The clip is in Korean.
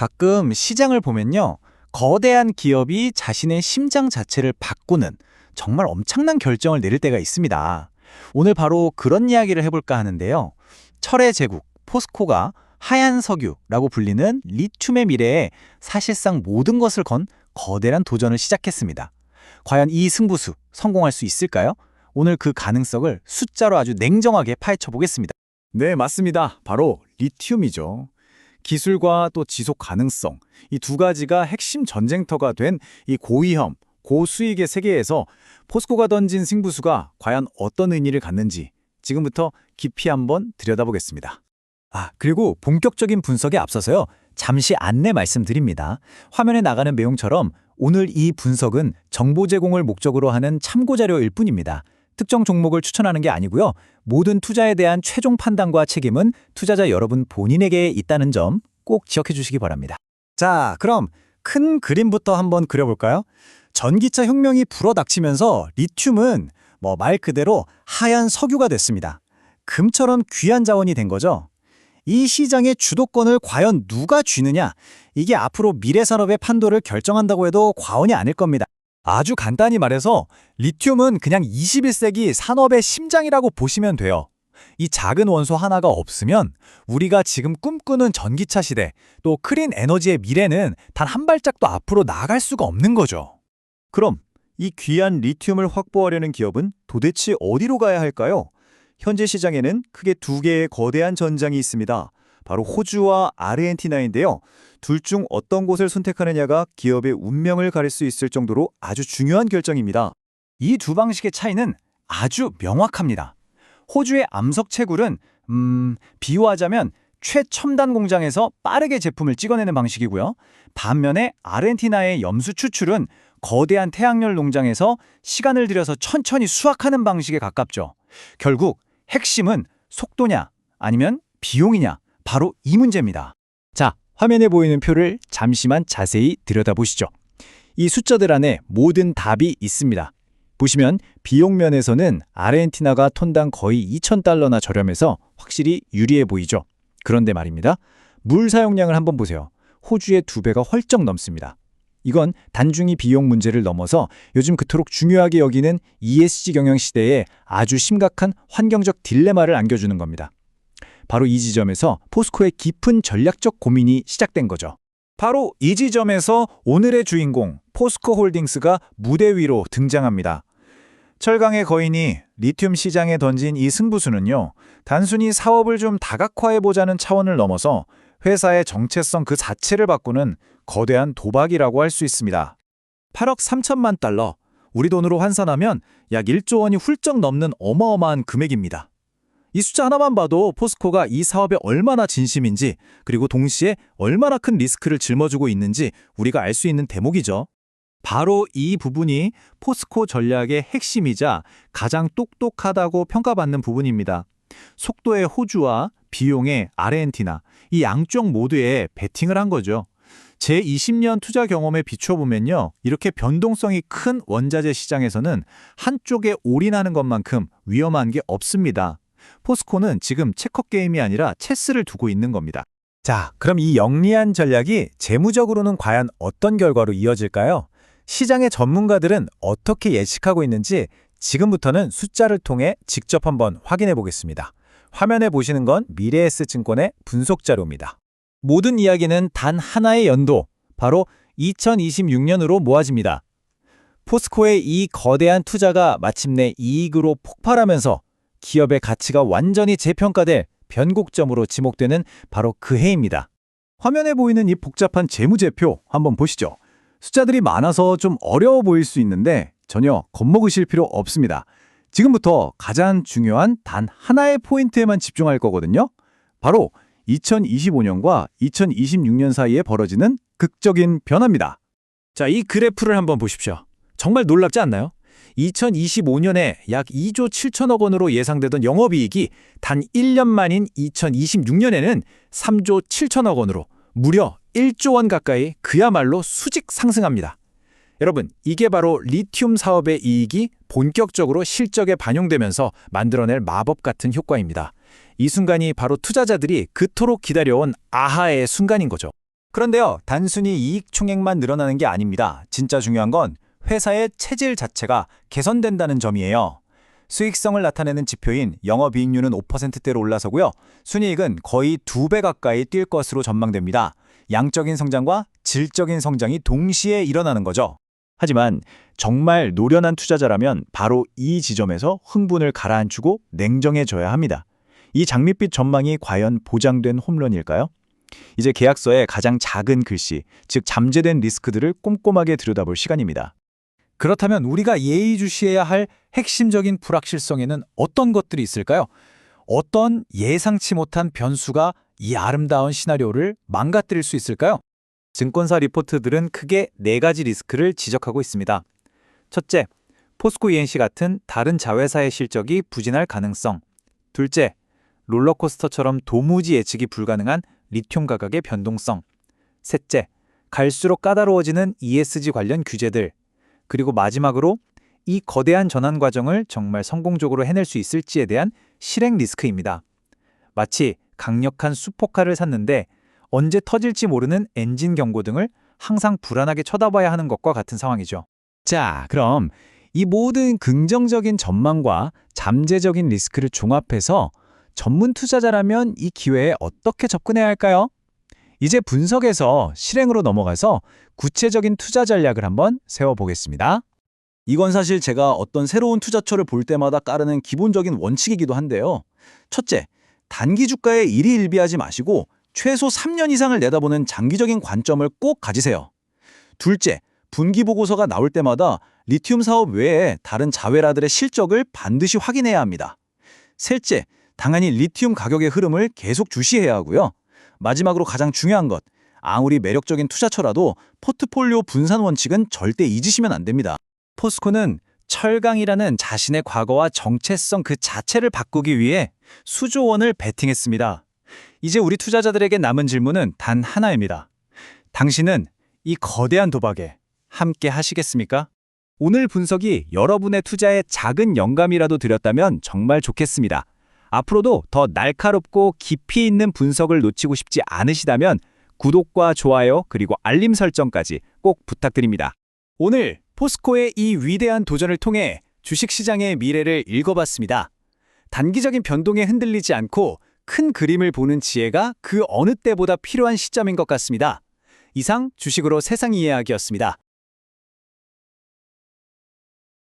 가끔 시장을 보면요. 거대한 기업이 자신의 심장 자체를 바꾸는 정말 엄청난 결정을 내릴 때가 있습니다. 오늘 바로 그런 이야기를 해볼까 하는데요. 철의 제국, 포스코가 하얀 석유라고 불리는 리튬의 미래에 사실상 모든 것을 건 거대한 도전을 시작했습니다. 과연 이 승부수 성공할 수 있을까요? 오늘 그 가능성을 숫자로 아주 냉정하게 파헤쳐 보겠습니다. 네, 맞습니다. 바로 리튬이죠. 기술과 또 지속 가능성, 이 두 가지가 핵심 전쟁터가 된 이 고위험, 고수익의 세계에서 포스코가 던진 승부수가 과연 어떤 의미를 갖는지 지금부터 깊이 한번 들여다보겠습니다. 그리고 본격적인 분석에 앞서서요. 잠시 안내 말씀드립니다. 화면에 나가는 내용처럼 오늘 이 분석은 정보 제공을 목적으로 하는 참고 자료일 뿐입니다. 특정 종목을 추천하는 게 아니고요. 모든 투자에 대한 최종 판단과 책임은 투자자 여러분 본인에게 있다는 점 꼭 기억해 주시기 바랍니다. 자, 그럼 큰 그림부터 한번 그려볼까요? 전기차 혁명이 불어닥치면서 리튬은 말 그대로 하얀 석유가 됐습니다. 금처럼 귀한 자원이 된 거죠. 이 시장의 주도권을 과연 누가 쥐느냐? 이게 앞으로 미래 산업의 판도를 결정한다고 해도 과언이 아닐 겁니다. 아주 간단히 말해서 리튬은 그냥 21세기 산업의 심장이라고 보시면 돼요. 이 작은 원소 하나가 없으면 우리가 지금 꿈꾸는 전기차 시대, 또 클린 에너지의 미래는 단 한 발짝도 앞으로 나아갈 수가 없는 거죠. 그럼 이 귀한 리튬을 확보하려는 기업은 도대체 어디로 가야 할까요? 현재 시장에는 크게 두 개의 거대한 전장이 있습니다. 바로 호주와 아르헨티나인데요. 둘 중 어떤 곳을 선택하느냐가 기업의 운명을 가릴 수 있을 정도로 아주 중요한 결정입니다. 이 두 방식의 차이는 아주 명확합니다. 호주의 암석채굴은 비유하자면 최첨단 공장에서 빠르게 제품을 찍어내는 방식이고요. 반면에 아르헨티나의 염수 추출은 거대한 태양열 농장에서 시간을 들여서 천천히 수확하는 방식에 가깝죠. 결국 핵심은 속도냐 아니면 비용이냐, 바로 이 문제입니다. 자, 화면에 보이는 표를 잠시만 자세히 들여다보시죠. 이 숫자들 안에 모든 답이 있습니다. 보시면 비용 면에서는 아르헨티나가 톤당 거의 2,000달러나 저렴해서 확실히 유리해 보이죠. 그런데 말입니다. 물 사용량을 한번 보세요. 호주의 2배가 헐쩍 넘습니다. 이건 단중히 비용 문제를 넘어서 요즘 그토록 중요하게 여기는 ESG 경영 시대에 아주 심각한 환경적 딜레마를 안겨주는 겁니다. 바로 이 지점에서 포스코의 깊은 전략적 고민이 시작된 거죠. 바로 이 지점에서 오늘의 주인공 포스코 홀딩스가 무대 위로 등장합니다. 철강의 거인이 리튬 시장에 던진 이 승부수는요, 단순히 사업을 좀 다각화해보자는 차원을 넘어서 회사의 정체성 그 자체를 바꾸는 거대한 도박이라고 할 수 있습니다. 8억 3천만 달러, 우리 돈으로 환산하면 약 1조 원이 훌쩍 넘는 어마어마한 금액입니다. 이 숫자 하나만 봐도 포스코가 이 사업에 얼마나 진심인지, 그리고 동시에 얼마나 큰 리스크를 짊어지고 있는지 우리가 알 수 있는 대목이죠. 바로 이 부분이 포스코 전략의 핵심이자 가장 똑똑하다고 평가받는 부분입니다. 속도의 호주와 비용의 아르헨티나, 이 양쪽 모두에 베팅을 한 거죠. 제 20년 투자 경험에 비춰보면요, 이렇게 변동성이 큰 원자재 시장에서는 한쪽에 올인하는 것만큼 위험한 게 없습니다. 포스코는 지금 체커 게임이 아니라 체스를 두고 있는 겁니다. 자, 그럼 이 영리한 전략이 재무적으로는 과연 어떤 결과로 이어질까요? 시장의 전문가들은 어떻게 예측하고 있는지 지금부터는 숫자를 통해 직접 한번 확인해 보겠습니다. 화면에 보시는 건 미래에셋증권의 분석 자료입니다. 모든 이야기는 단 하나의 연도, 바로 2026년으로 모아집니다. 포스코의 이 거대한 투자가 마침내 이익으로 폭발하면서 기업의 가치가 완전히 재평가될 변곡점으로 지목되는 바로 그 해입니다. 화면에 보이는 이 복잡한 재무제표 한번 보시죠. 숫자들이 많아서 좀 어려워 보일 수 있는데 전혀 겁먹으실 필요 없습니다. 지금부터 가장 중요한 단 하나의 포인트에만 집중할 거거든요. 바로 2025년과 2026년 사이에 벌어지는 극적인 변화입니다. 자, 이 그래프를 한번 보십시오. 정말 놀랍지 않나요? 2025년에 약 2조 7천억 원으로 예상되던 영업이익이 단 1년 만인 2026년에는 3조 7천억 원으로 무려 1조 원 가까이 그야말로 수직 상승합니다. 여러분, 이게 바로 리튬 사업의 이익이 본격적으로 실적에 반영되면서 만들어낼 마법 같은 효과입니다. 이 순간이 바로 투자자들이 그토록 기다려온 아하의 순간인 거죠. 그런데요, 단순히 이익 총액만 늘어나는 게 아닙니다. 진짜 중요한 건 회사의 체질 자체가 개선된다는 점이에요. 수익성을 나타내는 지표인 영업이익률은 5%대로 올라서고요. 순이익은 거의 2배 가까이 뛸 것으로 전망됩니다. 양적인 성장과 질적인 성장이 동시에 일어나는 거죠. 하지만 정말 노련한 투자자라면 바로 이 지점에서 흥분을 가라앉히고 냉정해져야 합니다. 이 장밋빛 전망이 과연 보장된 홈런일까요? 이제 계약서의 가장 작은 글씨, 즉 잠재된 리스크들을 꼼꼼하게 들여다볼 시간입니다. 그렇다면 우리가 예의주시해야 할 핵심적인 불확실성에는 어떤 것들이 있을까요? 어떤 예상치 못한 변수가 이 아름다운 시나리오를 망가뜨릴 수 있을까요? 증권사 리포트들은 크게 4가지 리스크를 지적하고 있습니다. 첫째, 포스코 ENC 같은 다른 자회사의 실적이 부진할 가능성. 둘째, 롤러코스터처럼 도무지 예측이 불가능한 리튬 가격의 변동성. 셋째, 갈수록 까다로워지는 ESG 관련 규제들. 그리고 마지막으로 이 거대한 전환 과정을 정말 성공적으로 해낼 수 있을지에 대한 실행 리스크입니다. 마치 강력한 수포카를 샀는데 언제 터질지 모르는 엔진 경고 등을 항상 불안하게 쳐다봐야 하는 것과 같은 상황이죠. 자, 그럼 이 모든 긍정적인 전망과 잠재적인 리스크를 종합해서 전문 투자자라면 이 기회에 어떻게 접근해야 할까요? 이제 분석에서 실행으로 넘어가서 구체적인 투자 전략을 한번 세워보겠습니다. 이건 사실 제가 어떤 새로운 투자처를 볼 때마다 따르는 기본적인 원칙이기도 한데요. 첫째, 단기 주가에 일희일비하지 마시고 최소 3년 이상을 내다보는 장기적인 관점을 꼭 가지세요. 둘째, 분기 보고서가 나올 때마다 리튬 사업 외에 다른 자회사들의 실적을 반드시 확인해야 합니다. 셋째, 당연히 리튬 가격의 흐름을 계속 주시해야 하고요. 마지막으로 가장 중요한 것, 아무리 매력적인 투자처라도 포트폴리오 분산 원칙은 절대 잊으시면 안 됩니다. 포스코는 철강이라는 자신의 과거와 정체성 그 자체를 바꾸기 위해 수조 원을 베팅했습니다. 이제 우리 투자자들에게 남은 질문은 단 하나입니다. 당신은 이 거대한 도박에 함께 하시겠습니까? 오늘 분석이 여러분의 투자에 작은 영감이라도 드렸다면 정말 좋겠습니다. 앞으로도 더 날카롭고 깊이 있는 분석을 놓치고 싶지 않으시다면 구독과 좋아요 그리고 알림 설정까지 꼭 부탁드립니다. 오늘 포스코의 이 위대한 도전을 통해 주식시장의 미래를 읽어봤습니다. 단기적인 변동에 흔들리지 않고 큰 그림을 보는 지혜가 그 어느 때보다 필요한 시점인 것 같습니다. 이상 주식으로 세상 이야기였습니다.